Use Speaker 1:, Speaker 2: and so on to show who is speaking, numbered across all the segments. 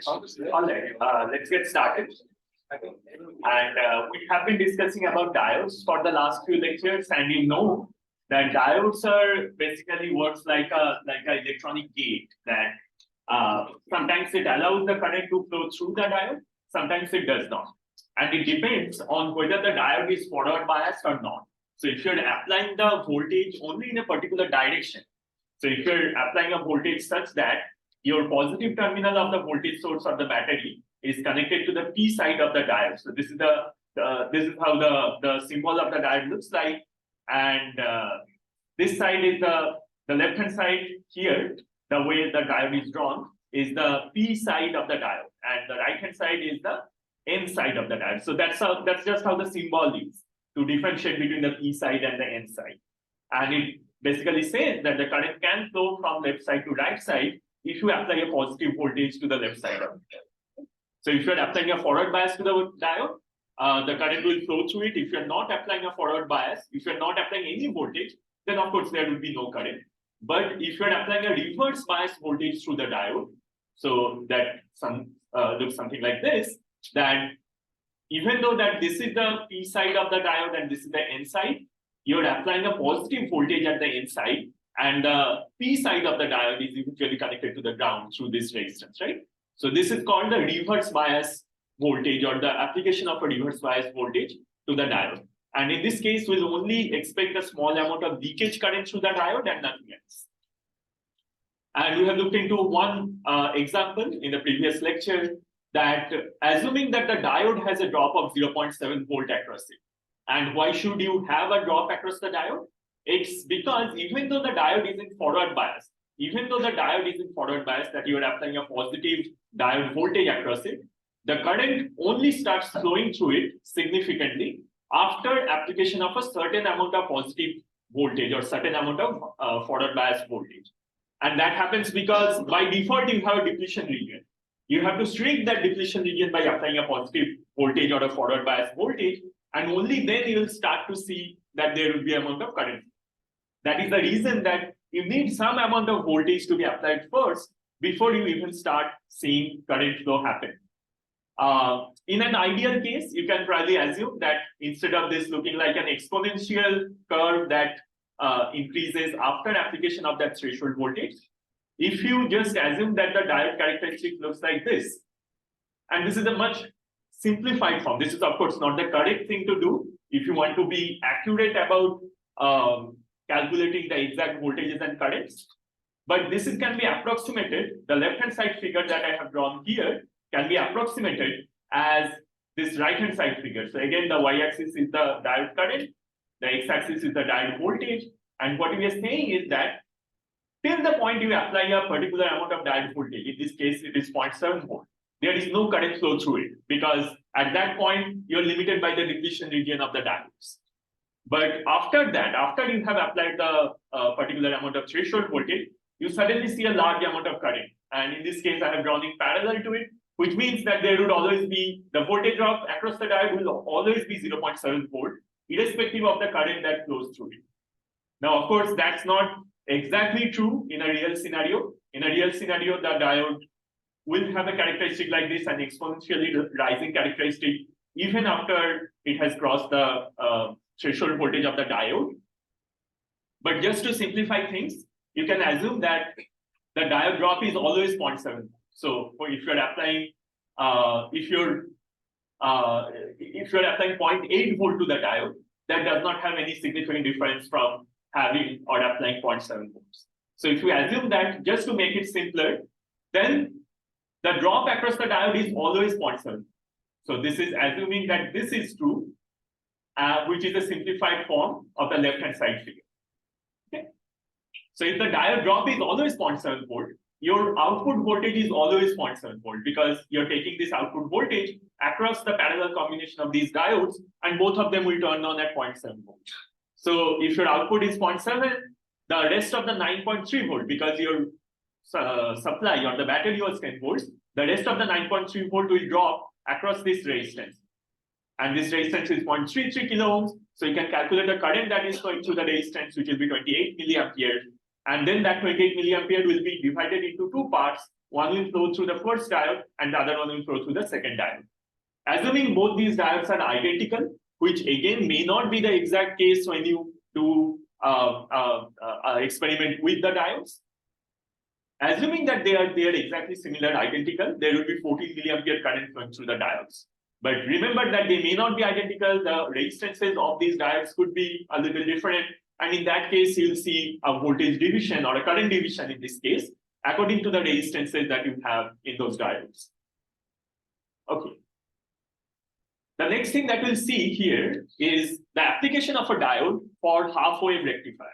Speaker 1: All right, let's get started. And we have been discussing about diodes for the last few lectures, and you know that diodes are basically works like a electronic gate that sometimes it allows the current to flow through the diode, sometimes it does not, and it depends on whether the diode is forward biased or not. So if you're applying the voltage only in a particular direction, so if you're applying a voltage such that your positive terminal of the voltage source of the battery is connected to the P side of the diode. So this is how the symbol of the diode looks like, and this side is the left hand side here. The way the diode is drawn is the P side of the diode, and the right hand side is the N side of the diode. So that's just how the symbol is to differentiate between the P side and the N side, and it basically says that the current can flow from left side to right side if you apply a positive voltage to the left side of it. So if you're applying a forward bias to the diode, the current will flow through it. If you're not applying a forward bias, if you're not applying any voltage, then of course there will be no current. But if you're applying a reverse bias voltage through the diode, so that looks something like this, that even though that this is the P side of the diode and this is the N side, you're applying a positive voltage at the N side, and the P side of the diode is eventually connected to the ground through this resistance, right? So this is called the reverse bias voltage, or the application of a reverse bias voltage to the diode. And in this case, we'll only expect a small amount of leakage current through the diode and nothing else. And we have looked into one example in the previous lecture, that assuming that the diode has a drop of 0.7 volt across it. And why should you have a drop across the diode? It's because even though the diode is in forward bias, that you are applying a positive diode voltage across it, the current only starts flowing through it significantly after application of a certain amount of positive voltage or certain amount of forward bias voltage. And that happens because by default you have a depletion region. You have to shrink that depletion region by applying a positive voltage or a forward bias voltage, and only then you will start to see that there will be amount of current. That is the reason that you need some amount of voltage to be applied first before you even start seeing current flow happen. In an ideal case, you can probably assume that instead of this looking like an exponential curve that increases after application of that threshold voltage, if you just assume that the diode characteristic looks like this, and this is a much simplified form. This is of course not the correct thing to do if you want to be accurate about calculating the exact voltages and currents, but this can be approximated. The left hand side figure that I have drawn here can be approximated as this right hand side figure. So again, the y-axis is the diode current, the x-axis is the diode voltage, and what we are saying is that till the point you apply a particular amount of diode voltage, in this case it is 0.7 volt, there is no current flow through it, because at that point you're limited by the depletion region of the diodes. But after that, after you have applied the particular amount of threshold voltage, you suddenly see a large amount of current. And in this case, I have drawn in parallel to it, which means that there would always be, the voltage drop across the diode will always be 0.7 volt, irrespective of the current that flows through it. Now, of course, that's not exactly true in a real scenario. In a real scenario, the diode will have a characteristic like this, an exponentially rising characteristic, even after it has crossed the threshold voltage of the diode. But just to simplify things, you can assume that the diode drop is always 0.7. So if you're applying, if you're applying 0.8 volt to the diode, that does not have any significant difference from having or applying 0.7 volts. So if you assume that, just to make it simpler, then the drop across the diode is always 0.7. So this is assuming that this is true, which is a simplified form of the left-hand side figure. Okay. So if the diode drop is always 0.7 volt, your output voltage is always 0.7 volt, because you're taking this output voltage across the parallel combination of these diodes, and both of them will turn on at 0.7 volt. So if your output is 0.7, the rest of the 9.3 volt, because your supply or the battery was 10 volts, the rest of the 9.3 volt will drop across this resistance. And this resistance is 0.33 kilo ohms. So you can calculate the current that is going through the resistance, which will be 28 milliampere. And then that 28 milliampere will be divided into two parts. One will flow through the first diode and the other one will flow through the second diode. Assuming both these diodes are identical, which again may not be the exact case when you do experiment with the diodes. Assuming that they are exactly similar, identical, there will be 14 milliampere current flowing through the diodes. But remember that they may not be identical. The resistances of these diodes could be a little different. And in that case, you'll see a voltage division or a current division in this case, according to the resistances that you have in those diodes. Okay. The next thing that we'll see here is the application of a diode for half-wave rectifiers.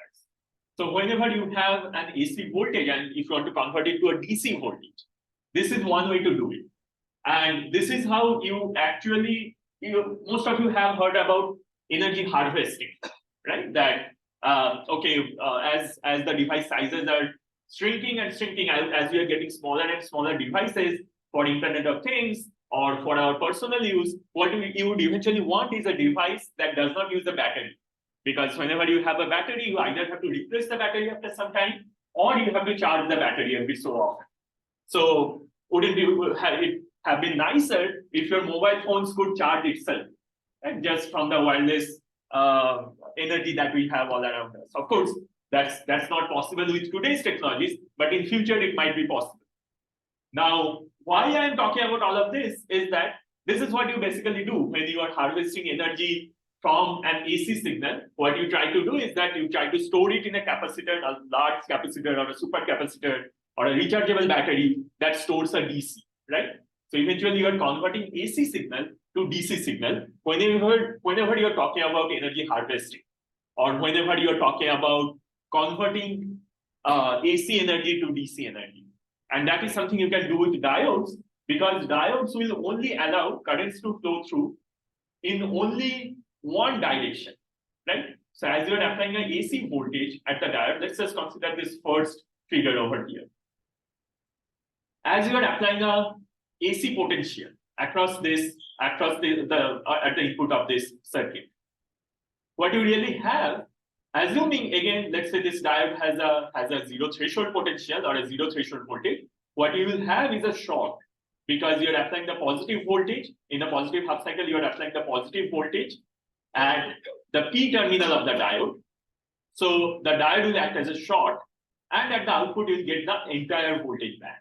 Speaker 1: So whenever you have an AC voltage and if you want to convert it to a DC voltage, this is one way to do it. And this is how you actually, most of you have heard about energy harvesting, right? That, as the device sizes are shrinking and shrinking, as we are getting smaller and smaller devices for Internet of Things or for our personal use, what you would eventually want is a device that does not use a battery. Because whenever you have a battery, you either have to replace the battery after some time, or you have to charge the battery every so often. So wouldn't it have been nicer if your mobile phones could charge itself, right? Just from the wireless energy that we have all around us. Of course, that's not possible with today's technologies, but in future it might be possible. Now, why I am talking about all of this is that this is what you basically do when you are harvesting energy from an AC signal. What you try to do is that you try to store it in a capacitor, a large capacitor or a supercapacitor or a rechargeable battery that stores a DC, right? So eventually you are converting AC signal to DC signal whenever you're talking about energy harvesting, or whenever you're talking about converting AC energy to DC energy. And that is something you can do with diodes, because diodes will only allow currents to flow through in only one direction, right? So as you're applying an AC voltage at the diode, let's just consider this first figure over here. As you are applying a AC potential across the at the input of this circuit, what you really have, assuming again, let's say this diode has a zero threshold potential or a zero threshold voltage, what you will have is a short, because you're applying the positive voltage. In a positive half cycle, you're applying the positive voltage at the P terminal of the diode. So the diode will act as a short, and at the output, you'll get the entire voltage back.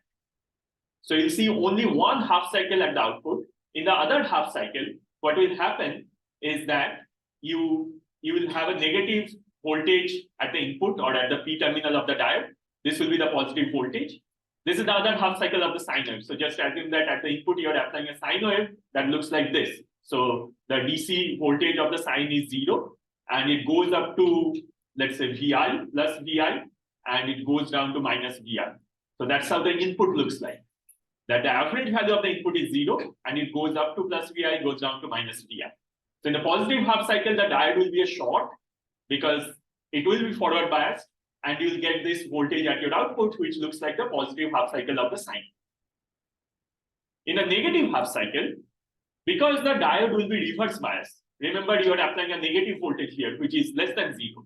Speaker 1: So you'll see only one half cycle at the output. In the other half cycle, what will happen is that you will have a negative voltage at the input or at the P terminal of the diode. This will be the positive voltage. This is the other half cycle of the sine wave. So just assume that at the input, you're applying a sine wave that looks like this. So the DC voltage of the sine is 0, and it goes up to, let's say, VI plus VI, and it goes down to minus VI. So that's how the input looks like. That the average value of the input is 0, and it goes up to plus VI, goes down to minus VI. So in the positive half cycle, the diode will be a short because it will be forward biased, and you'll get this voltage at your output, which looks like the positive half cycle of the sine. In a negative half cycle, because the diode will be reverse biased, remember you are applying a negative voltage here, which is less than 0.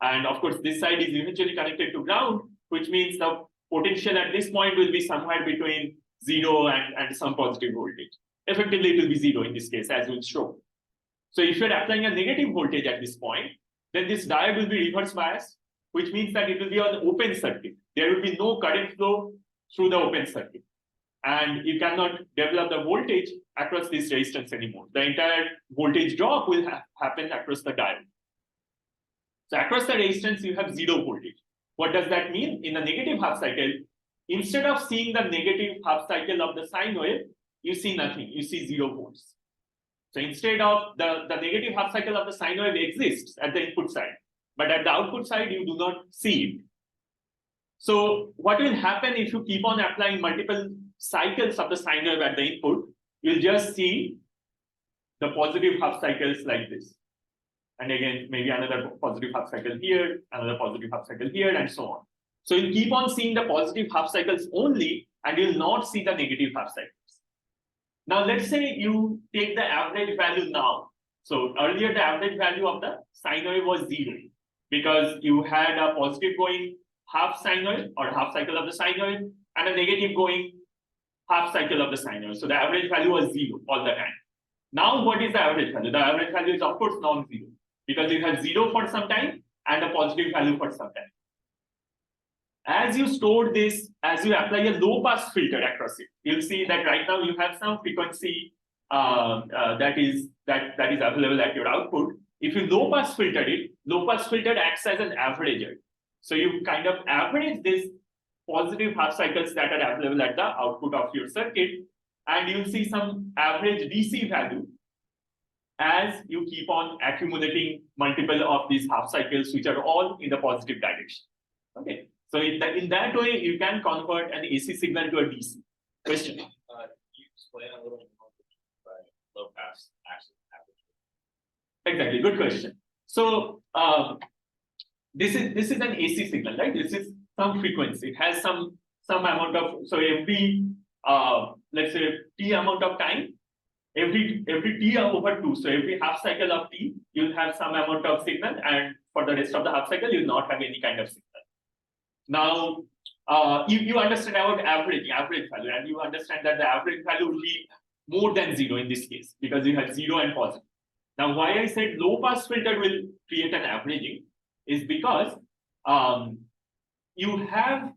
Speaker 1: And of course, this side is eventually connected to ground, which means the potential at this point will be somewhere between 0 and some positive voltage. Effectively, it will be 0 in this case, as we'll show. So if you're applying a negative voltage at this point, then this diode will be reverse biased, which means that it will be an open circuit. There will be no current flow through the open circuit. And you cannot develop the voltage across this resistance anymore. The entire voltage drop will happen across the diode. So across the resistance, you have 0 voltage. What does that mean? In the negative half cycle, instead of seeing the negative half cycle of the sine wave, you see nothing. You see 0 volts. So instead of the negative half cycle of the sine wave exists at the input side, but at the output side, you do not see it. So what will happen if you keep on applying multiple cycles of the sine wave at the input? You'll just see the positive half cycles like this. And again, maybe another positive half cycle here, another positive half cycle here, and so on. So you'll keep on seeing the positive half cycles only, and you'll not see the negative half cycles. Now, let's say you take the average value now. So earlier the average value of the sine wave was 0 because you had a positive going half sine wave or half cycle of the sine wave and a negative going half cycle of the sine wave. So the average value was 0 all the time. Now what is the average value? The average value is of course non-zero because you have 0 for some time and a positive value for some time. As you store this, as you apply a low pass filter across it, you'll see that right now you have some frequency that is available at your output. If you low pass filter it, low pass filter acts as an averager. So you kind of average this positive half cycles that are available at the output of your circuit, and you'll see some average DC value as you keep on accumulating multiple of these half cycles, which are all in the positive direction. Okay. So in that way, you can convert an AC signal to a DC. Question?
Speaker 2: Can you explain a little more by low pass average?
Speaker 1: Exactly. Good question. So this is an AC signal, right? This is some frequency. It has some amount of, so every let's say t amount of time, every t over 2. So every half cycle of t, you'll have some amount of signal, and for the rest of the half cycle, you'll not have any kind of signal. Now, you understand about average value, and you understand that the average value will be more than 0 in this case because you have 0 and positive. Now, why I said low pass filter will create an averaging is because you have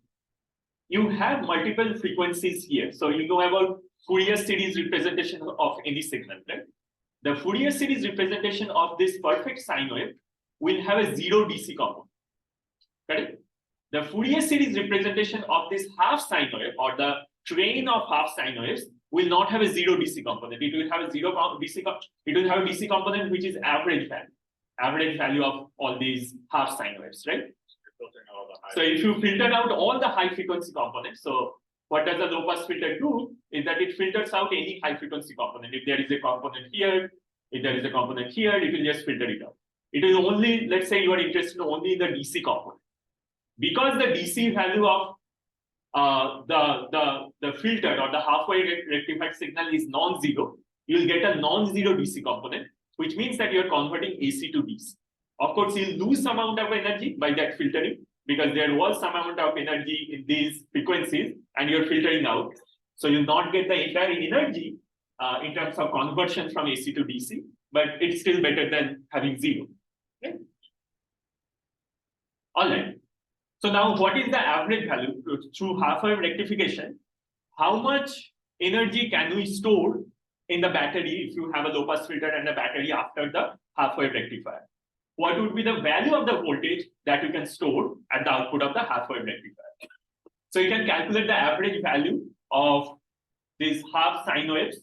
Speaker 1: multiple frequencies here. So you know about Fourier series representation of any signal, right? The Fourier series representation of this perfect sine wave will have a 0 DC component, correct? The Fourier series representation of this half sine wave or the train of half sine waves will not have a 0 DC component. It will have a 0 DC. It will have a DC component which is average value of all these half sine waves, right? So if you filter out all the high frequency components, so what does a low pass filter do is that it filters out any high frequency component. If there is a component here, if there is a component here, it will just filter it out. It will only, let's say you are interested only in the DC component. Because the DC value of the filtered or the halfway rectified signal is non-zero, you'll get a non-zero DC component, which means that you're converting AC to DC. Of course, you'll lose some amount of energy by that filtering because there was some amount of energy in these frequencies and you're filtering out. So you'll not get the entire energy in terms of conversion from AC to DC, but it's still better than having 0. Okay? All right. So now what is the average value through half-wave rectification? How much energy can we store in the battery if you have a low pass filter and a battery after the half-wave rectifier? What would be the value of the voltage that you can store at the output of the half-wave rectifier? So you can calculate the average value of these half sine waves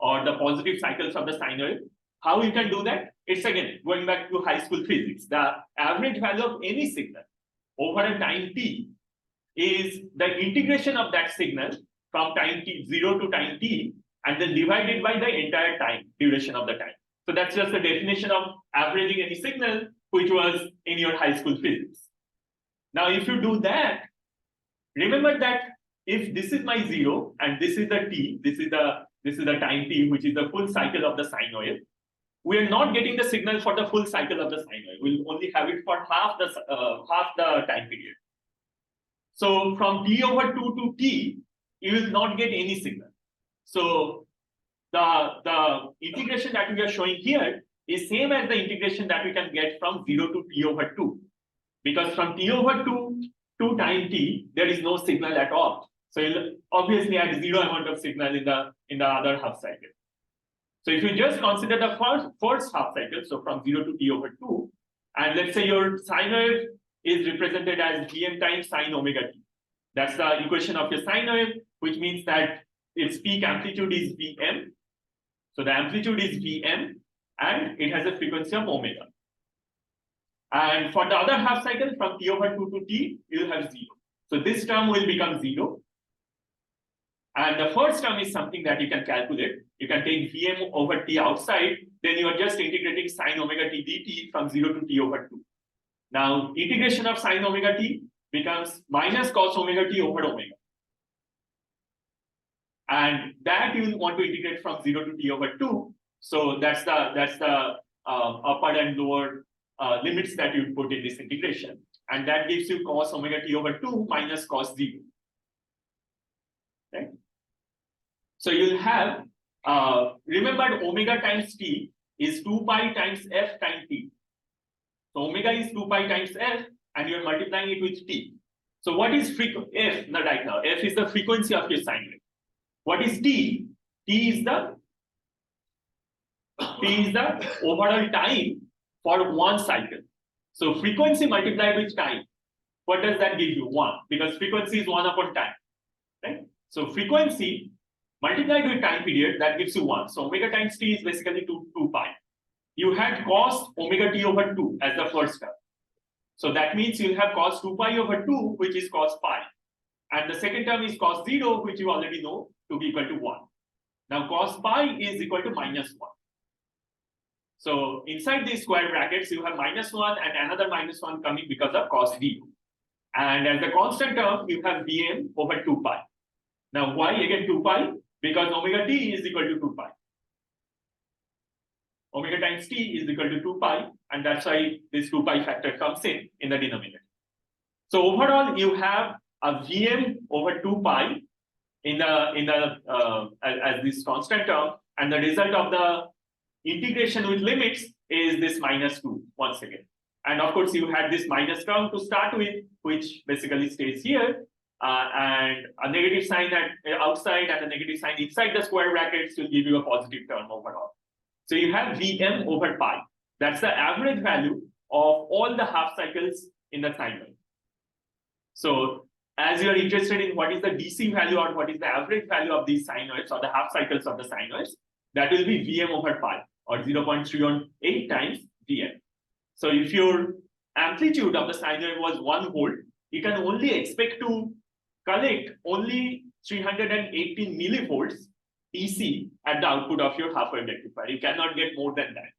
Speaker 1: or the positive cycles of the sine wave. How you can do that? It's again going back to high school physics. The average value of any signal over a time t is the integration of that signal from time t 0 to time t and then divided by the entire time duration of the time. So that's just the definition of averaging any signal, which was in your high school physics. Now, if you do that, remember that if this is my 0 and this is the t, this is the time t, which is the full cycle of the sine wave, we are not getting the signal for the full cycle of the sine wave. We'll only have it for half the time period. So from t over 2 to t, you will not get any signal. So the integration that we are showing here is same as the integration that we can get from 0 to t over 2. Because from t over 2 to time t, there is no signal at all. So you'll obviously add 0 amount of signal in the other half cycle. So if you just consider the first half cycle, so from 0 to t over 2, and let's say your sine wave is represented as Vm times sine omega t. That's the equation of your sine wave, which means that its peak amplitude is Vm. So the amplitude is Vm, and it has a frequency of omega. And for the other half cycle, from t over 2 to t, you'll have 0. So this term will become 0. And the first term is something that you can calculate. You can take Vm over t outside, then you are just integrating sine omega t dt from 0 to t over 2. Now, integration of sine omega t becomes minus cos omega t over omega. And that you want to integrate from 0 to t over 2. So that's the upper and lower limits that you put in this integration, and that gives you cos omega t over 2 minus cos 0. Right? So you'll have remember omega times t is 2 pi times f times t. So omega is 2 pi times f, and you're multiplying it with t. So what is f right now? F is the frequency of your sine wave. What is t? T is the overall time for one cycle. So frequency multiplied with time. What does that give you? 1, because frequency is 1 upon time. Right? So frequency multiplied with time period, that gives you 1. So omega times t is basically 2 pi. You had cos omega t over 2 as the first term. So that means you have cos 2 pi over 2, which is cos pi. And the second term is cos 0, which you already know to be equal to 1. Now cos pi is equal to minus 1. So inside these square brackets, you have minus 1 and another minus 1 coming because of cos 0. And as the constant term, you have Vm over 2 pi. Now why again 2 pi? Because omega t is equal to 2 pi. Omega times t is equal to 2 pi, and that's why this 2 pi factor comes in the denominator. So overall, you have a Vm over 2 pi as this constant term, and the result of the integration with limits is this minus 2 once again. And of course, you had this minus term to start with, which basically stays here, and a negative sign outside and a negative sign inside the square brackets will give you a positive term overall. So you have Vm over pi. That's the average value of all the half cycles in the sine wave. So as you are interested in what is the DC value or what is the average value of these sine waves or the half cycles of the sine waves, that will be Vm over pi, or 0.318 times Vm. So if your amplitude of the sine wave was 1 volt, you can only expect to collect only 318 millivolts DC at the output of your half wave rectifier. You cannot get more than that.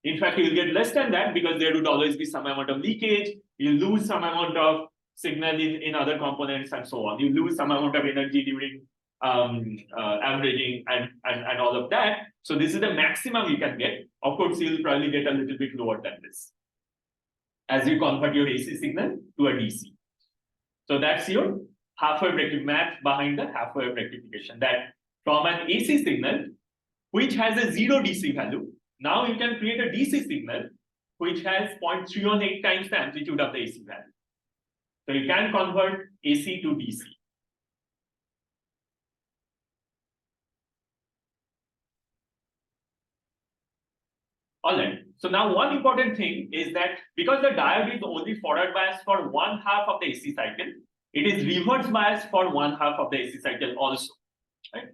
Speaker 1: In fact, you'll get less than that because there would always be some amount of leakage. You lose some amount of signal in other components and so on. You lose some amount of energy during averaging and all of that. So this is the maximum you can get. Of course, you'll probably get a little bit lower than this as you convert your AC signal to a DC. So that's your half-wave rectification math behind the half-wave rectification. That from an AC signal, which has a 0 DC value, now you can create a DC signal which has 0.318 times the amplitude of the AC value. So you can convert AC to DC. All right. So now one important thing is that because the diode is only forward bias for 1/2 of the AC cycle, it is reverse bias for 1/2 of the AC cycle also. Right?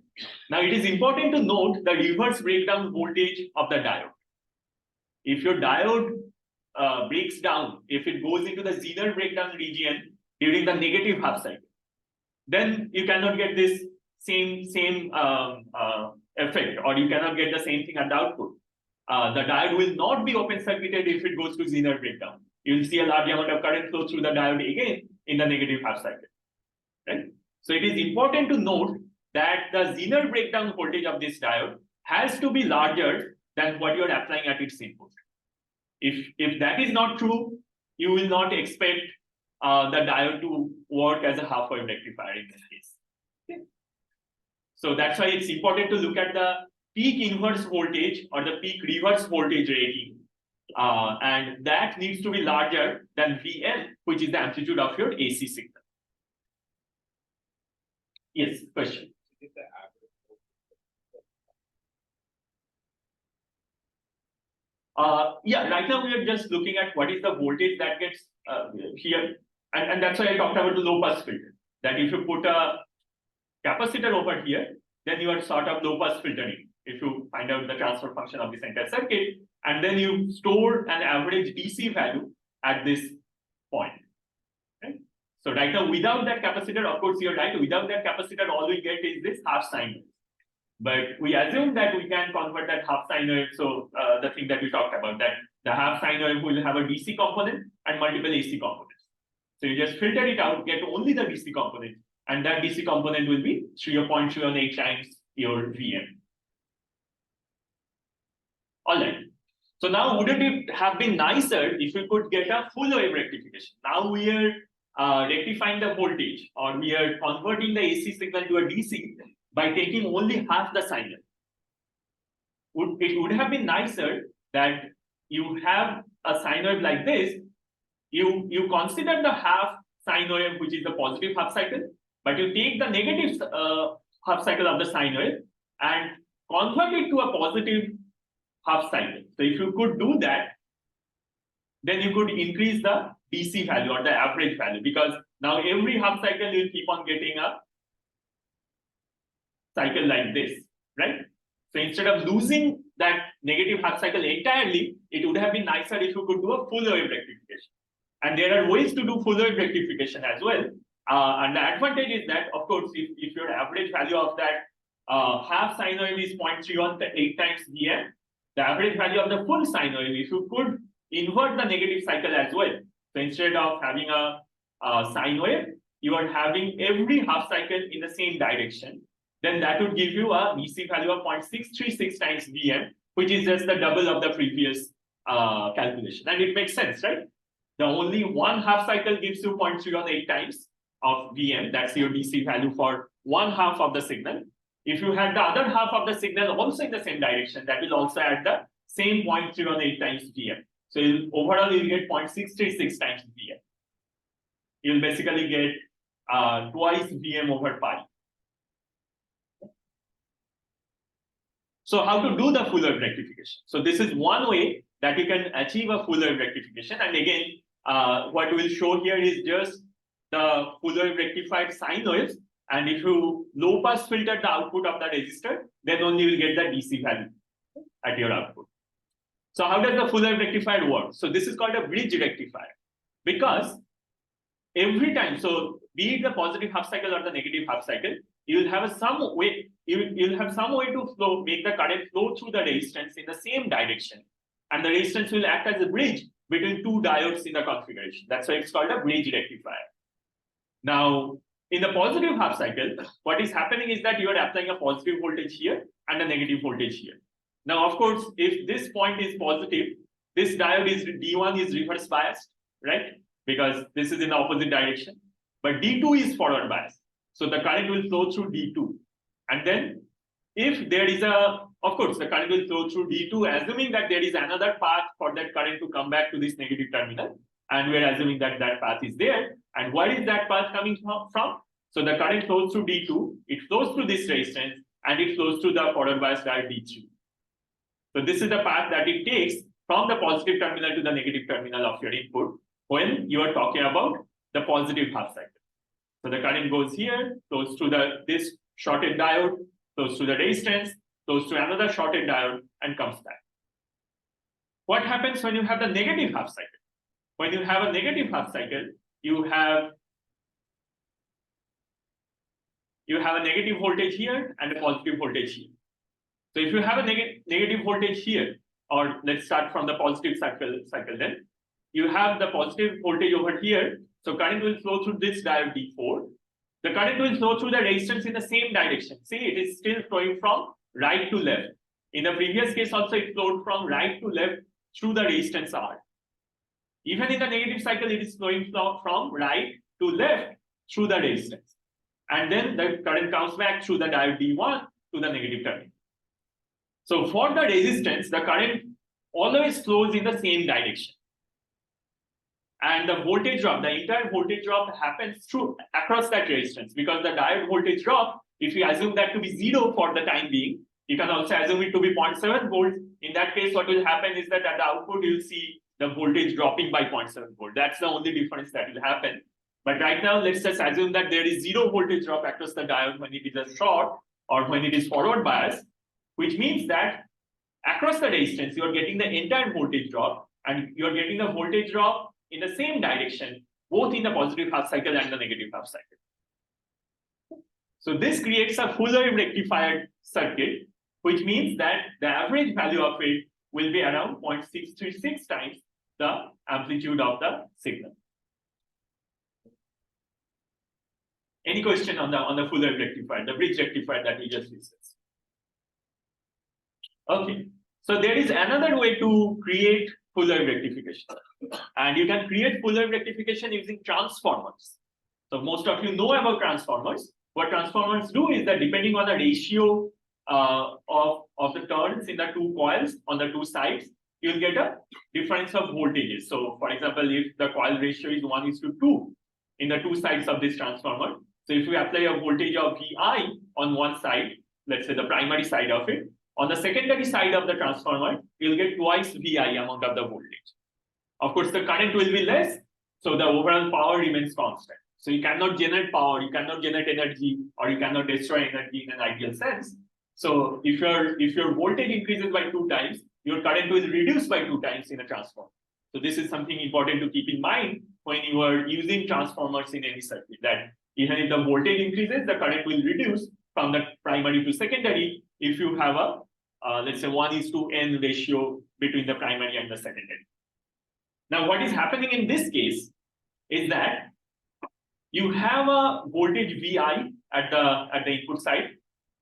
Speaker 1: Now it is important to note the reverse breakdown voltage of the diode. If your diode breaks down, if it goes into the Zener breakdown region during the negative half cycle, then you cannot get this same effect, or you cannot get the same thing at the output. The diode will not be open circuited if it goes to Zener breakdown. You will see a large amount of current flow through the diode again in the negative half cycle. Right? So it is important to note that the Zener breakdown voltage of this diode has to be larger than what you are applying at its input. If that is not true, you will not expect the diode to work as a half-wave rectifier in this case. Okay. So that's why it's important to look at the peak inverse voltage or the peak reverse voltage rating, and that needs to be larger than Vm, which is the amplitude of your AC signal. Yes, question. Yeah, right now we are just looking at what is the voltage that gets here, and that's why I talked about the low pass filter. That if you put a capacitor over here, then you are sort of low pass filtering. If you find out the transfer function of this entire circuit, and then you store an average DC value at this point. Right? So right now, without that capacitor, of course, you're right. Without that capacitor, all we get is this half sine wave. But we assume that we can convert that half sine wave. So the thing that we talked about, that the half sine wave will have a DC component and multiple AC components. So you just filter it out, get only the DC component, and that DC component will be 3.318 times your Vm. All right. So now wouldn't it have been nicer if we could get a full wave rectification? Now we are rectifying the voltage, or we are converting the AC signal to a DC by taking only half the sine wave. It would have been nicer that you have a sine wave like this. You consider the half sine wave, which is the positive half cycle, but you take the negative half cycle of the sine wave and convert it to a positive half cycle. So if you could do that, then you could increase the DC value or the average value, because now every half cycle you'll keep on getting a cycle like this, right? So instead of losing that negative half cycle entirely, it would have been nicer if you could do a full wave rectification. And there are ways to do full wave rectification as well. And the advantage is that, of course, if your average value of that half sine wave is 0.318 times Vm, the average value of the full sine wave, if you could invert the negative cycle as well. So instead of having a sine wave, you are having every half cycle in the same direction. Then that would give you a DC value of 0.636 times Vm, which is just the double of the previous calculation. And it makes sense, right? The only one half cycle gives you 0.318 times of Vm. That's your DC value for one half of the signal. If you had the other half of the signal also in the same direction, that will also add the same 0.318 times Vm. So overall, you'll get 0.636 times Vm. You'll basically get twice Vm over pi. So how to do the full wave rectification? So this is one way that you can achieve a full wave rectification. And again, what we'll show here is just the full wave rectified sine waves. And if you low pass filter the output of the resistor, then only you'll get the DC value at your output. So how does the full wave rectifier work? So this is called a bridge rectifier, because every time, so be it the positive half cycle or the negative half cycle, you'll have some way, you'll have some way to make the current flow through the resistance in the same direction. And the resistance will act as a bridge between two diodes in the configuration. That's why it's called a bridge rectifier. Now, in the positive half cycle, what is happening is that you are applying a positive voltage here and a negative voltage here. Now, of course, if this point is positive, this diode is D1 is reverse biased, right? Because this is in the opposite direction. But D2 is forward biased. So the current will flow through D2. And then if there is of course, the current will flow through D2, assuming that there is another path for that current to come back to this negative terminal. And we're assuming that that path is there. And where is that path coming from? So the current flows through D2, it flows through this resistance, and it flows through the forward bias diode D3. So this is the path that it takes from the positive terminal to the negative terminal of your input when you are talking about the positive half cycle. So the current goes here, flows through this shorted diode, flows through the resistance, flows through another shorted diode, and comes back. What happens when you have the negative half cycle? When you have a negative half cycle, you have a negative voltage here and a positive voltage here. So if you have a negative voltage here, or let's start from the positive cycle then, you have the positive voltage over here. So current will flow through this diode D4. The current will flow through the resistance in the same direction. See, it is still flowing from right to left. In the previous case also, it flowed from right to left through the resistance R. Even in the negative cycle, it is flowing from right to left through the resistance. And then the current comes back through the diode D1 to the negative terminal. So for the resistance, the current always flows in the same direction. And the voltage drop, the entire voltage drop happens across that resistance, because the diode voltage drop, if you assume that to be 0 for the time being, you can also assume it to be 0.7 volts. In that case, what will happen is that at the output, you'll see the voltage dropping by 0.7 volt. That's the only difference that will happen. But right now, let's just assume that there is 0 voltage drop across the diode when it is a short or when it is forward bias, which means that across the resistance, you are getting the entire voltage drop, and you are getting the voltage drop in the same direction, both in the positive half cycle and the negative half cycle. So this creates a full wave rectified circuit, which means that the average value of it will be around 0.636 times the amplitude of the signal. Any question on the full wave rectifier, the bridge rectifier that we just discussed? Okay, So there is another way to create full wave rectification. And you can create full wave rectification using transformers. So most of you know about transformers. What transformers do is that depending on the ratio of the turns in the two coils on the two sides, you'll get a difference of voltages. So for example, if the coil ratio is 1:2 in the two sides of this transformer, so if we apply a voltage of VI on one side, let's say the primary side of it, on the secondary side of the transformer, you'll get twice VI amount of the voltage. Of course, the current will be less, so the overall power remains constant. So you cannot generate power, you cannot generate energy, or you cannot destroy energy in an ideal sense. So if your voltage increases by 2 times, your current will reduce by 2 times in a transformer. So this is something important to keep in mind when you are using transformers in any circuit, that even if the voltage increases, the current will reduce from the primary to secondary if you have a let's say 1:n ratio between the primary and the secondary. Now, what is happening in this case is that you have a voltage VI at the input side,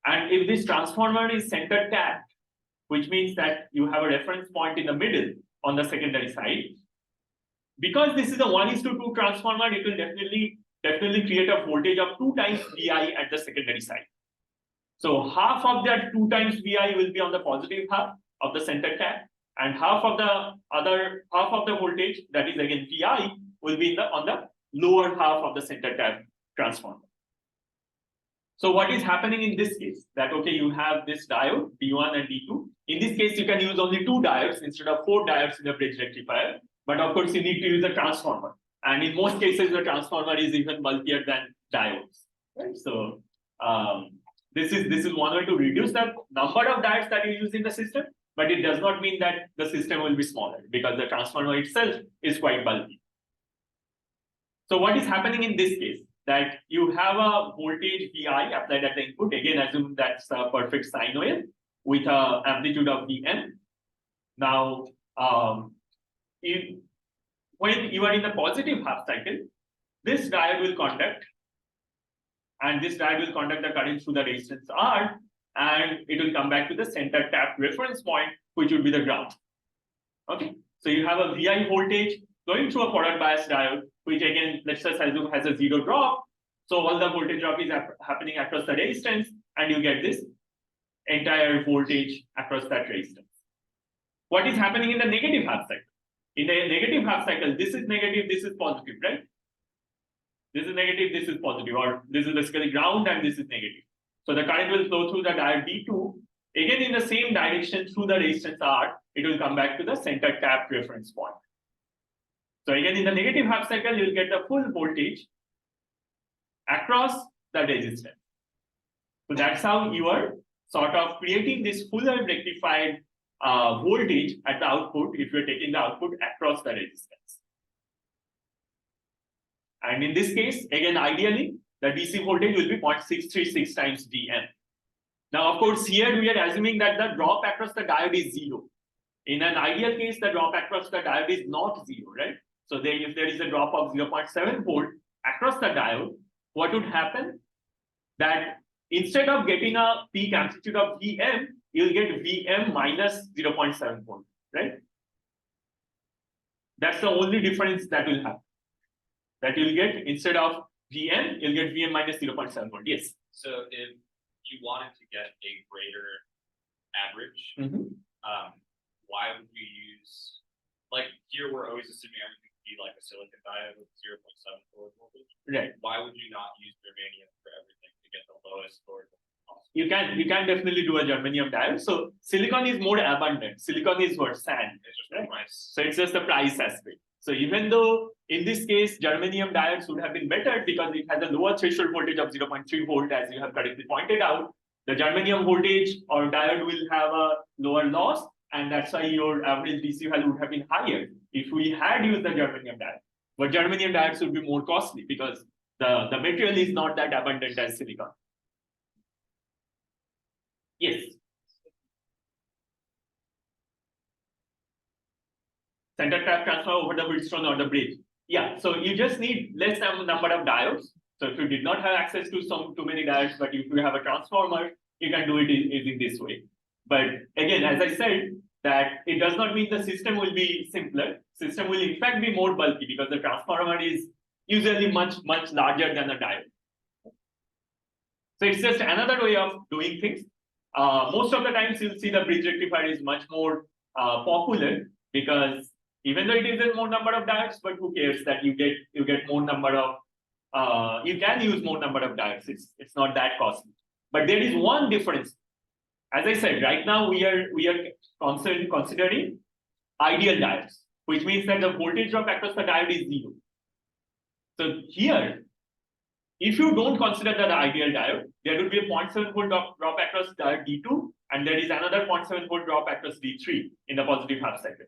Speaker 1: and if this transformer is center tapped, which means that you have a reference point in the middle on the secondary side, because this is a 1:2 transformer, it will definitely create a voltage of 2 times VI at the secondary side. So half of that 2 times VI will be on the positive half of the center tap, and half of the voltage, that is again VI, will be on the lower half of the center tap transformer. So what is happening in this case? That okay, you have this diode D1 and D2. In this case, you can use only 2 diodes instead of 4 diodes in the bridge rectifier. But of course, you need to use a transformer, and in most cases, the transformer is even bulkier than diodes. Right? So this is one way to reduce the number of diodes that you use in the system, but it does not mean that the system will be smaller because the transformer itself is quite bulky. So what is happening in this case? That you have a voltage VI applied at the input. Again, assume that's a perfect sine wave with an amplitude of Vn. Now, when you are in the positive half cycle, this diode will conduct, and this diode will conduct the current through the resistance R, and it will come back to the center tap reference point, which would be the ground. Okay, so you have a VI voltage going through a forward bias diode, which again, let's just assume has a 0 drop. So all the voltage drop is happening across the resistance, and you get this entire voltage across that resistance. What is happening in the negative half cycle? In the negative half cycle, this is negative, this is positive, right? This is negative, this is positive, or this is basically ground and this is negative. So the current will flow through the diode D2, again in the same direction through the resistance R, it will come back to the center tap reference point. So again, in the negative half cycle, you'll get the full voltage across the resistance. So that's how you are sort of creating this full rectified voltage at the output if you're taking the output across the resistance. And in this case, again, ideally, the DC voltage will be 0.636 times Vm. Now, of course, here we are assuming that the drop across the diode is 0. In an ideal case, the drop across the diode is not 0, right? So then if there is a drop of 0.7 volt across the diode, what would happen? That instead of getting a peak amplitude of Vm, you'll get Vm minus 0.7 volt, right? That's the only difference that will happen. That you'll get, instead of Vm, you'll get Vm minus 0.7 volt. Yes.
Speaker 2: So if you wanted to get a greater average, why would you use, like here we're always assuming everything to be like a silicon diode with 0.7 volt voltage.
Speaker 1: Right.
Speaker 2: Why would you not use germanium for everything to get the lowest torque possible?
Speaker 1: You can definitely do a germanium diode. So silicon is more abundant. Silicon is what? Sand.
Speaker 2: It's just
Speaker 1: right?
Speaker 2: the price.
Speaker 1: So it's just the price aspect. So even though in this case, germanium diodes would have been better because it has a lower threshold voltage of 0.3 volt, as you have correctly pointed out, the germanium voltage or diode will have a lower loss, and that's why your average DC value would have been higher if we had used the germanium diode. But germanium diodes would be more costly because the material is not that abundant as silicon. Yes. Center tap transfer over the Wheatstone or the bridge. Yeah, so you just need less number of diodes. So if you did not have access to too many diodes, but if you have a transformer, you can do it using this way. But again, as I said, that it does not mean the system will be simpler. System will in fact be more bulky because the transformer is usually much larger than a diode. So it's just another way of doing things. Most of the times you'll see the bridge rectifier is much more popular because even though it is a more number of diodes, but who cares that you get more number of you can use more number of diodes. It's not that costly. But there is one difference. As I said, right now we are considering ideal diodes, which means that the voltage drop across the diode is zero. So here, if you don't consider the ideal diode, there will be a 0.7 volt drop across diode D2, and there is another 0.7 volt drop across D3 in the positive half cycle.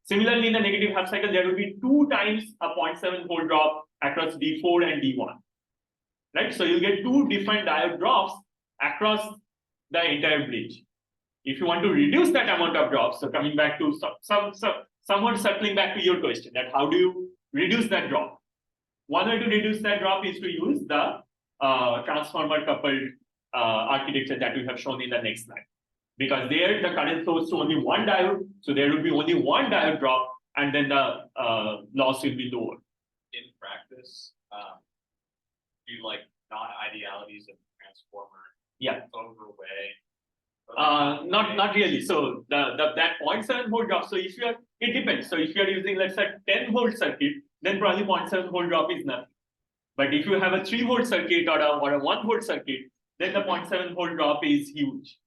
Speaker 1: Similarly, in the negative half cycle, there will be 2 times a 0.7 volt drop across D4 and D1. Right? So you'll get 2 different diode drops across the entire bridge. If you want to reduce that amount of drops, so coming back to somewhat circling back to your question, that how do you reduce that drop? One way to reduce that drop is to use the transformer coupled architecture that we have shown in the next slide. Because there the current flows to only one diode, so there will be only one diode drop, and then the loss will be lower.
Speaker 2: In practice, do you like non-idealities of transformer?
Speaker 1: Yeah.
Speaker 2: Overweigh.
Speaker 1: Not really. So that 0.7 volt drop. So if you are, it depends. So if you are using, let's say, 10 volt circuit, then probably 0.7 volt drop is nothing. But if you have a 3 volt circuit or a 1 volt circuit, then the 0.7 volt drop is huge,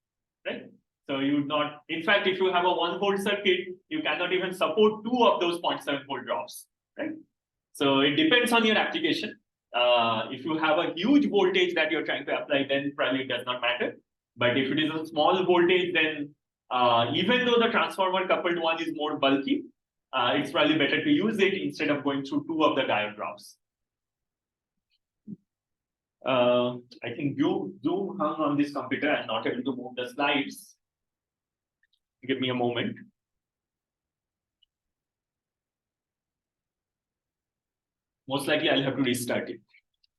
Speaker 1: right? So you would not. In fact, if you have a 1 volt circuit, you cannot even support 2 of those 0.7 volt drops, right? So it depends on your application. If you have a huge voltage that you're trying to apply, then probably it does not matter. But if it is a small voltage, then even though the transformer coupled one is more bulky, it's probably better to use it instead of going through 2 of the diode drops. I think Zoom hung on this computer and not able to move the slides. Give me a moment. Most likely I'll have to restart it.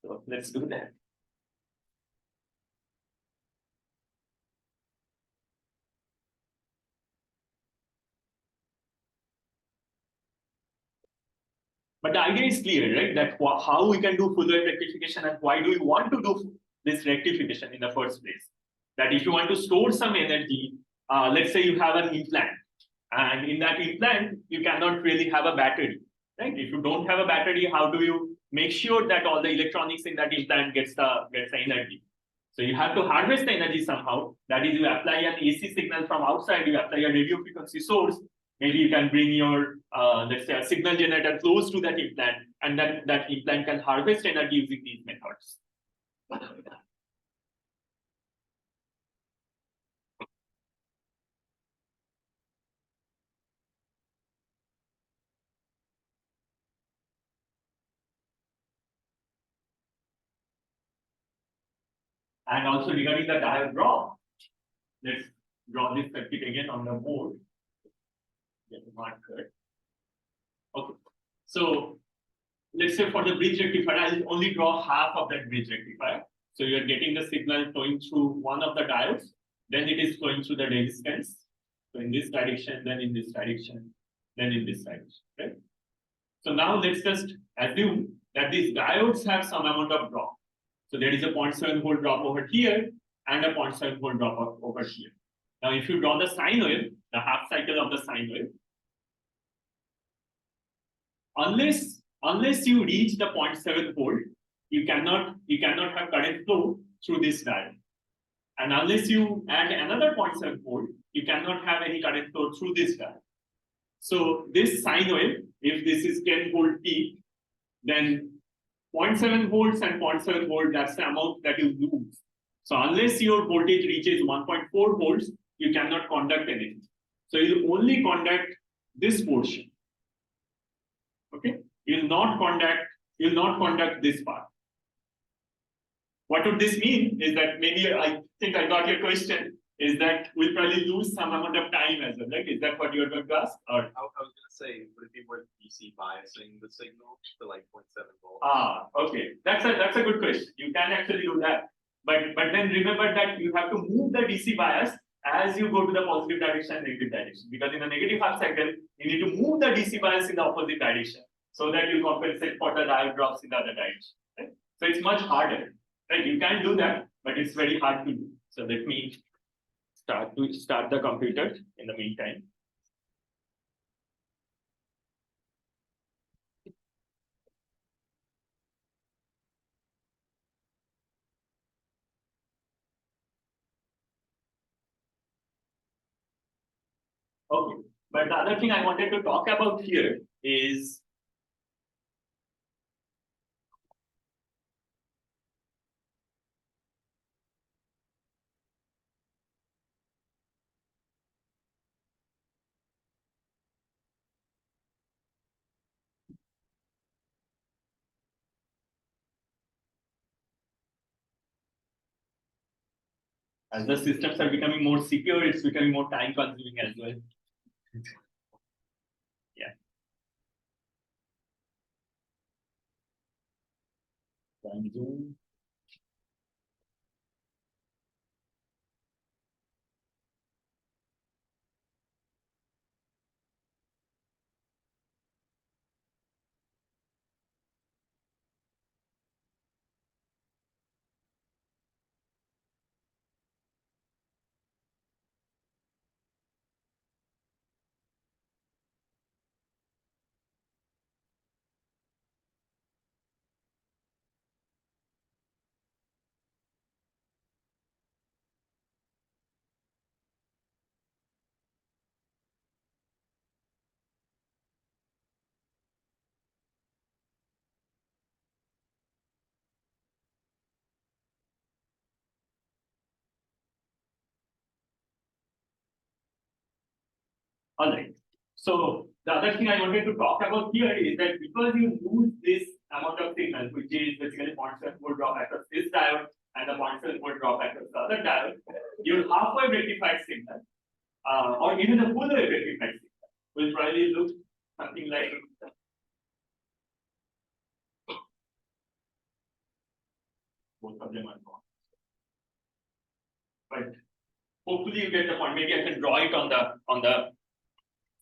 Speaker 1: So let's do that. But the idea is clear, right? That how we can do full wave rectification and why do we want to do this rectification in the first place? That if you want to store some energy, let's say you have an implant, and in that implant, you cannot really have a battery, right? If you don't have a battery, how do you make sure that all the electronics in that implant gets the energy? So you have to harvest the energy somehow. That is, you apply an AC signal from outside, you apply a radio frequency source. Maybe you can bring your, let's say, a signal generator close to that implant, and then that implant can harvest energy using these methods. And also regarding the diode drop, let's draw this circuit again on the board. Get the marker. Okay. So let's say for the bridge rectifier, I'll only draw half of that bridge rectifier. So you're getting the signal flowing through one of the diodes, then it is flowing through the resistance. So in this direction, then in this direction, then in this direction, right? So now let's just assume that these diodes have some amount of drop. So there is a 0.7 volt drop over here and a 0.7 volt drop over here. Now, if you draw the sine wave, the half cycle of the sine wave, unless you reach the 0.7 volt, you cannot have current flow through this diode. And unless you add another 0.7 volt, you cannot have any current flow through this diode. So this sine wave, if this is 10 volt peak, then 0.7 volts and 0.7 volt, that's the amount that you lose. So unless your voltage reaches 1.4 volts, you cannot conduct anything. So you'll only conduct this portion. Okay, you'll not conduct this part. What would this mean is that maybe I think I got your question, is that we'll probably lose some amount of time as well, right? Is that what you're going to ask? Or
Speaker 2: I was going to say, would it be worth DC biasing the signal to like 0.7 volts?
Speaker 1: Okay. That's a good question. You can actually do that. But then remember that you have to move the DC bias as you go to the positive direction, negative direction. Because in the negative half cycle, you need to move the DC bias in the opposite direction so that you compensate for the diode drops in the other direction. Right? So it's much harder. Right? You can do that, but it's very hard to do. So let me start the computer in the meantime. Okay, but the other thing I wanted to talk about here is as the systems are becoming more secure, it's becoming more time consuming as well. Yeah. Time zone. All right. So the other thing I wanted to talk about here is that because you lose this amount of signal, which is basically 0.7 volt drop across this diode and the 0.7 volt drop across the other diode, your half-wave rectified signal, or even a full wave rectified signal, will probably look something like both of them are gone. But hopefully you get the point. Maybe I can draw it on the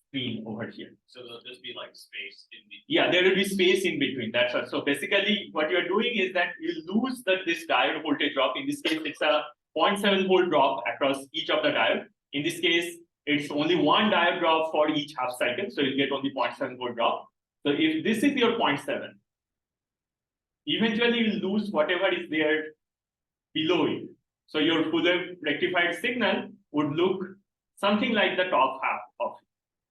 Speaker 1: screen over here.
Speaker 2: So there'll just be like space in the.
Speaker 1: Yeah, there will be space in between. That's right. So basically, what you're doing is that you lose this diode voltage drop. In this case, it's a 0.7 volt drop across each of the diode. In this case, it's only one diode drop for each half cycle, so you get only 0.7 volt drop. So if this is your 0.7, eventually you lose whatever is there below it. So your full rectified signal would look something like the top half of it.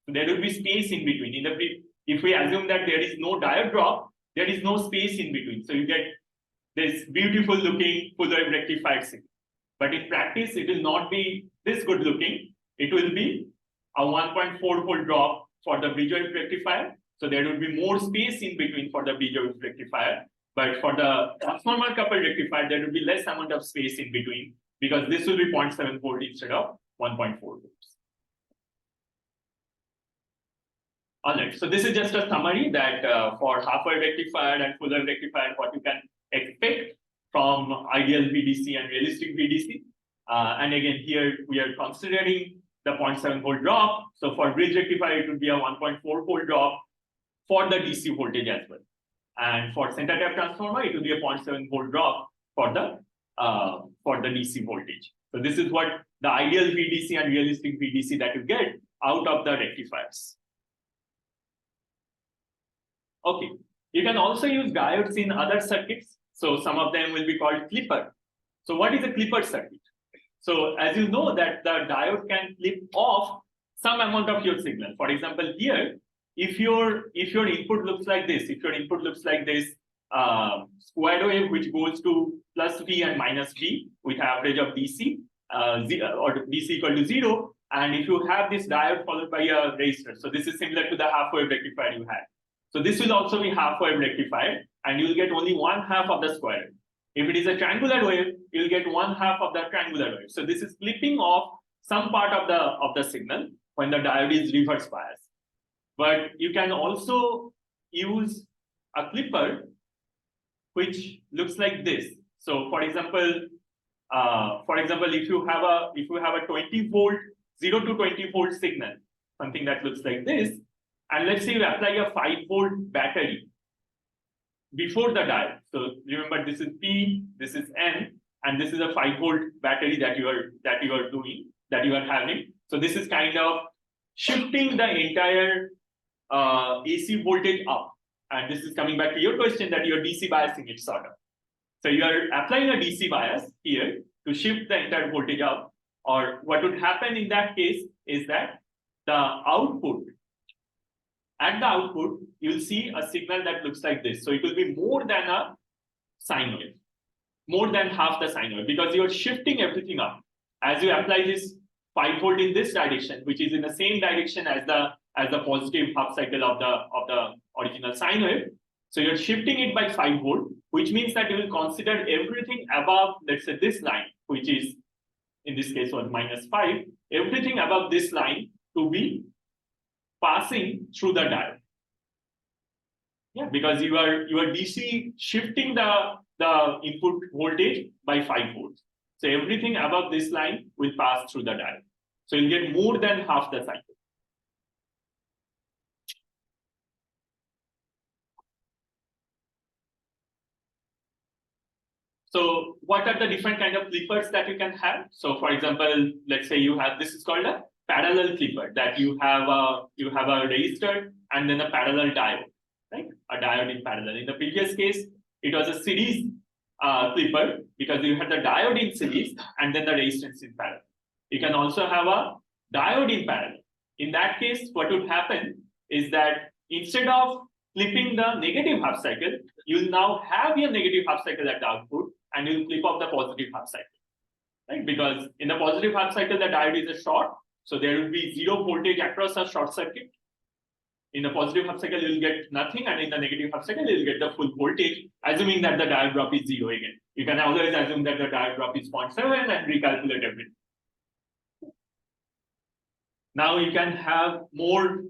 Speaker 1: So there will be space in between. If we assume that there is no diode drop, there is no space in between. So you get this beautiful looking full wave rectified signal. But in practice, it will not be this good looking. It will be a 1.4 volt drop for the bridge wave rectifier. So there will be more space in between for the bridge wave rectifier. But for the transformer coupled rectifier, there will be less amount of space in between because this will be 0.7 volt instead of 1.4 volts. All right, so this is just a summary that for half-wave rectifier and full wave rectifier, what you can expect from ideal VDC and realistic VDC. And again, here we are considering the 0.7 volt drop. So for bridge rectifier, it would be a 1.4 volt drop for the DC voltage as well. And for center tap transformer, it will be a 0.7 volt drop for the DC voltage. So this is what the ideal VDC and realistic VDC that you get out of the rectifiers. Okay, you can also use diodes in other circuits. So some of them will be called clipper. So what is a clipper circuit? So as you know that the diode can clip off some amount of your signal. For example, here, if your input looks like this, squared wave which goes to plus V and minus V with average of DC, or DC equal to 0, and if you have this diode followed by a resistor, so this is similar to the half-wave rectifier you had. So this will also be half-wave rectified, and you will get only 1/2 of the square. If it is a triangular wave, you'll get 1/2 of the triangular wave. So this is clipping off some part of the signal when the diode is reverse biased. But you can also use a clipper which looks like this. So for example, for example, if you have a 20 volt, 0 to 20 volt signal, something that looks like this, and let's say you apply a 5 volt battery before the diode. So remember, this is P, this is N, and this is a 5 volt battery that you are having. So this is kind of shifting the entire AC voltage up. And this is coming back to your question that you're DC biasing it sort of. So you are applying a DC bias here to shift the entire voltage up. Or what would happen in that case is that at the output, you'll see a signal that looks like this. So it will be more than a sine wave, more than half the sine wave, because you're shifting everything up. As you apply this 5 volt in this direction, which is in the same direction as the positive half cycle of the original sine wave. So you're shifting it by 5 volt, which means that you will consider everything above, let's say, this line, which is in this case was -5, everything above this line to be passing through the diode. Yeah, because you are DC shifting the input voltage by 5 volts. So everything above this line will pass through the diode. So you'll get more than half the cycle. So what are the different kind of clippers that you can have? So for example, let's say you have, this is called a parallel clipper, that you have a resistor and then a parallel diode, right? A diode in parallel. In the previous case, it was a series clipper because you had the diode in series and then the resistance in parallel. You can also have a diode in parallel. In that case, what would happen is that instead of clipping the negative half cycle, you'll now have your negative half cycle at the output and you'll clip off the positive half cycle, right? Because in the positive half cycle, the diode is a short, so there will be 0 voltage across a short circuit. In the positive half cycle, you'll get nothing, and in the negative half cycle, you'll get the full voltage, assuming that the diode drop is 0 again. You can always assume that the diode drop is 0.7 and recalculate everything. Now you can have more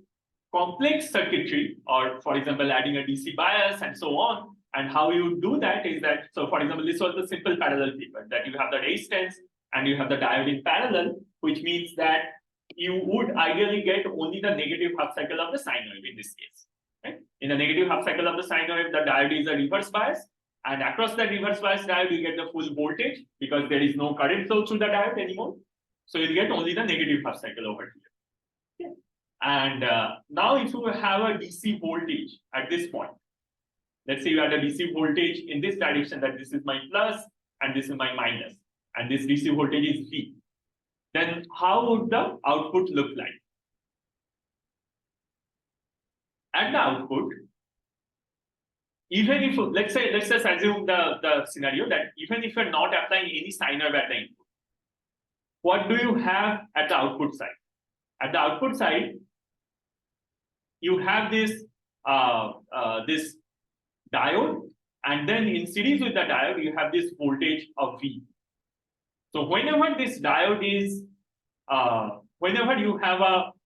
Speaker 1: complex circuitry, or for example, adding a DC bias and so on. And how you do that is that, so for example, this was the simple parallel clipper, that you have the resistance and you have the diode in parallel, which means that you would ideally get only the negative half cycle of the sine wave in this case, right? In the negative half cycle of the sine wave, the diode is a reverse bias, and across that reverse bias diode, you get the full voltage because there is no current flow through the diode anymore. So you get only the negative half cycle over here. Okay. And now if you have a DC voltage at this point, let's say you had a DC voltage in this direction, that this is my plus and this is my minus, and this DC voltage is V. Then how would the output look like? At the output, even if, let's just assume the scenario that even if you're not applying any sine wave at the input, what do you have at the output side? At the output side, you have this this diode, and then in series with the diode, you have this voltage of V. So whenever this diode is, whenever you have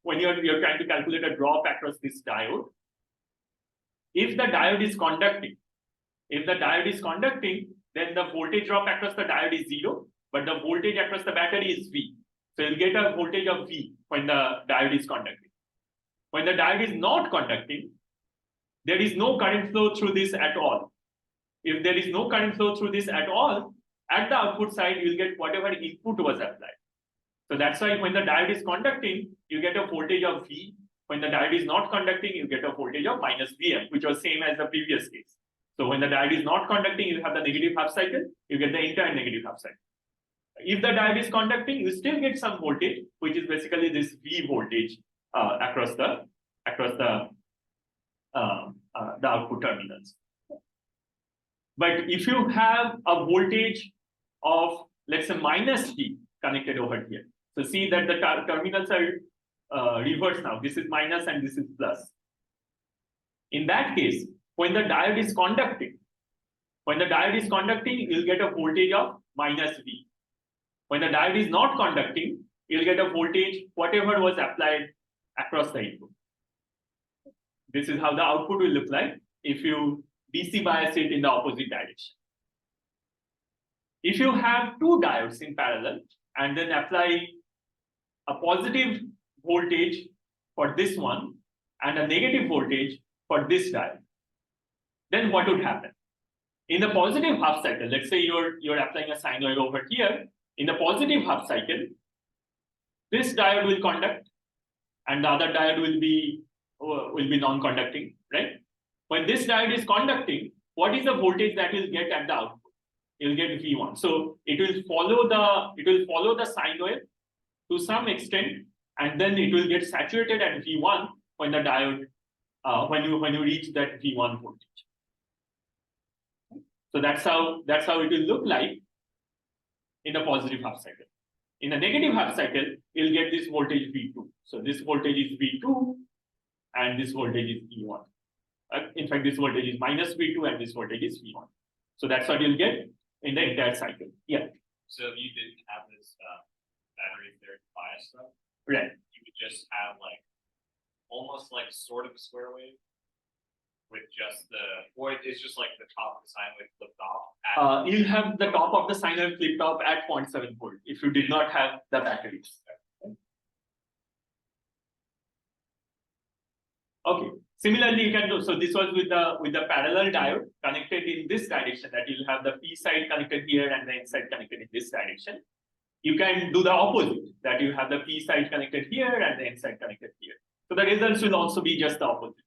Speaker 1: when you're trying to calculate a drop across this diode, if the diode is conducting, then the voltage drop across the diode is 0, but the voltage across the battery is V. So you'll get a voltage of V when the diode is conducting. When the diode is not conducting, there is no current flow through this at all. If there is no current flow through this at all, at the output side, you'll get whatever input was applied. So that's why when the diode is conducting, you get a voltage of V. When the diode is not conducting, you get a voltage of -Vm, which was same as the previous case. So when the diode is not conducting, you have the negative half cycle, you get the entire negative half cycle. If the diode is conducting, you still get some voltage, which is basically this V voltage across the output terminals. But if you have a voltage of, let's say, -V connected over here, so see that the terminals are reversed now. This is minus and this is plus. In that case, when the diode is conducting, you'll get a voltage of -V. When the diode is not conducting, you'll get a voltage, whatever was applied across the input. This is how the output will look like if you DC bias it in the opposite direction. If you have two diodes in parallel and then apply a positive voltage for this one and a negative voltage for this diode, then what would happen? In the positive half cycle, let's say you're applying a sine wave over here. In the positive half cycle, this diode will conduct and the other diode will be non-conducting, right? When this diode is conducting, what is the voltage that will get at the output? You'll get V1. So it will follow the sine wave to some extent, and then it will get saturated at V1 when the diode when you reach that V1 voltage. So that's how it will look like in the positive half cycle. In the negative half cycle, you'll get this voltage V2. So this voltage is V2, and this voltage is V1. In fact, this voltage is minus V2, and this voltage is V1. So that's what you'll get in the entire cycle. Yeah.
Speaker 2: So if you didn't have this battery there bias stuff,
Speaker 1: right,
Speaker 2: you would just have like almost like sort of a square wave with just or it's just like the top of the sine wave flipped off.
Speaker 1: You'll have the top of the sine wave flipped off at 0.7 volt if you did not have the batteries. Okay. Similarly, you can do, so this was with the parallel diode connected in this direction, that you'll have the P side connected here and the N side connected in this direction. You can do the opposite, that you have the P side connected here and the N side connected here. So the results will also be just the opposite.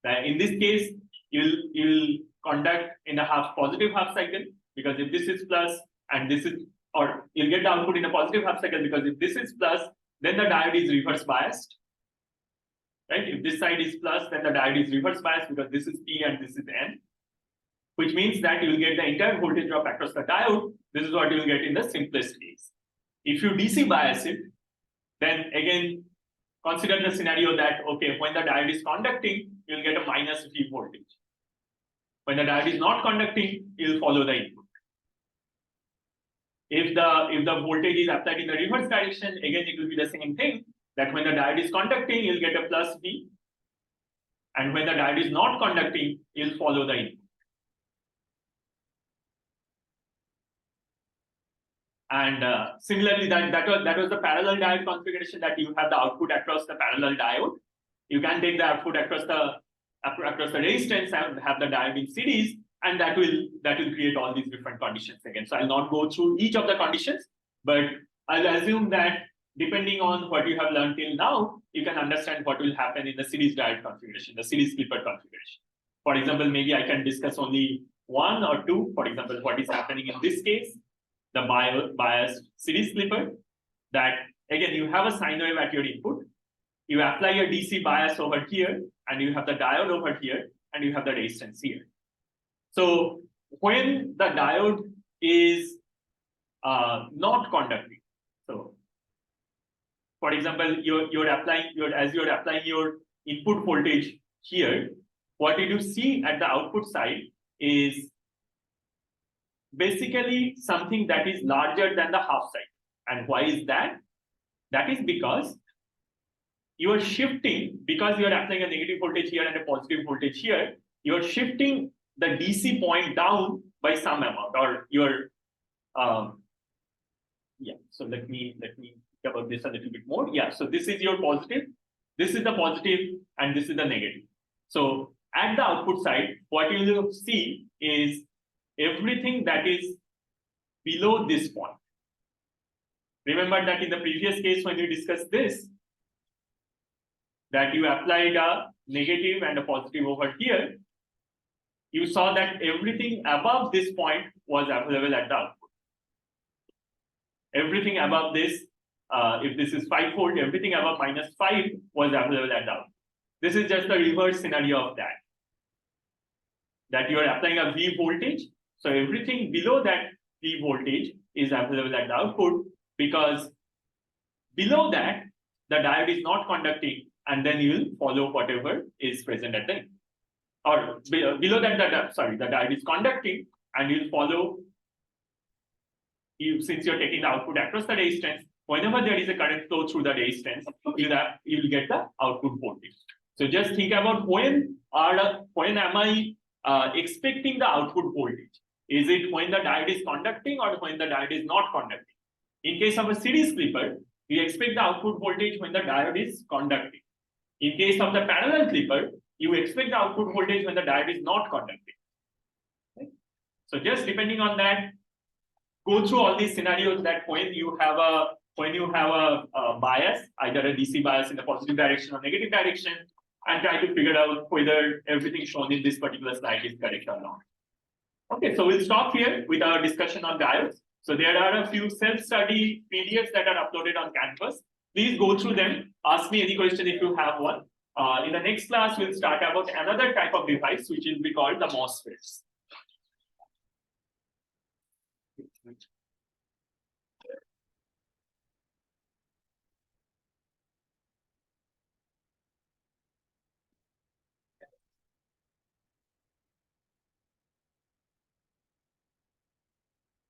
Speaker 1: In this case, you'll conduct in a positive half cycle, because if this is plus and this is, or you'll get the output in a positive half cycle, because if this is plus, then the diode is reverse biased. Right? If this side is plus, then the diode is reverse biased because this is P and this is N, which means that you will get the entire voltage drop across the diode. This is what you will get in the simplest case. If you DC bias it, then again, consider the scenario that, okay, when the diode is conducting, you'll get a minus V voltage. When the diode is not conducting, you'll follow the input. If the voltage is applied in the reverse direction, again, it will be the same thing. That when the diode is conducting, you'll get a plus V. And when the diode is not conducting, you'll follow the input. And similarly, that was the parallel diode configuration, that you have the output across the parallel diode. You can take the output across the resistance and have the diode in series, and that will create all these different conditions again. So I'll not go through each of the conditions, but I'll assume that depending on what you have learned till now, you can understand what will happen in the series diode configuration, the series clipper configuration. For example, maybe I can discuss only one or two. For example, what is happening in this case, the biased series clipper, that again, you have a sine wave at your input, you apply a DC bias over here, and you have the diode over here, and you have the resistance here. So when the diode is not conducting, so for example, as you're applying your input voltage here, what you see at the output side is basically something that is larger than the half cycle. And why is that? That is because you are shifting, because you are applying a negative voltage here and a positive voltage here, you are shifting the DC point down by some amount, or your yeah. So let me about this a little bit more. Yeah, so this is your positive, this is the positive, and this is the negative. So at the output side, what you will see is everything that is below this point. Remember that in the previous case when we discussed this, that you applied a negative and a positive over here, you saw that everything above this point was available at the output. Everything above this, if this is 5 volt, everything above minus 5 was available at the output. This is just the reverse scenario of that. That you are applying a V voltage. So everything below that V voltage is available at the output, because below that, the diode is not conducting, and then you will follow whatever is present at the end. Or below that, the diode is conducting, and you'll follow, since you're taking the output across the resistance, whenever there is a current flow through the resistance, you'll get the output voltage. So just think about when am I expecting the output voltage? Is it when the diode is conducting or when the diode is not conducting? In case of a series clipper, we expect the output voltage when the diode is conducting. In case of the parallel clipper, you expect the output voltage when the diode is not conducting. Okay? So just depending on that, go through all these scenarios that when you have a bias, either a DC bias in the positive direction or negative direction, and try to figure out whether everything shown in this particular slide is correct or not. Okay, so we'll stop here with our discussion on diodes. So there are a few self-study PDFs that are uploaded on campus. Please go through them. Ask me any question if you have one. In the next class, we'll start about another type of device, which will be called the MOSFETs.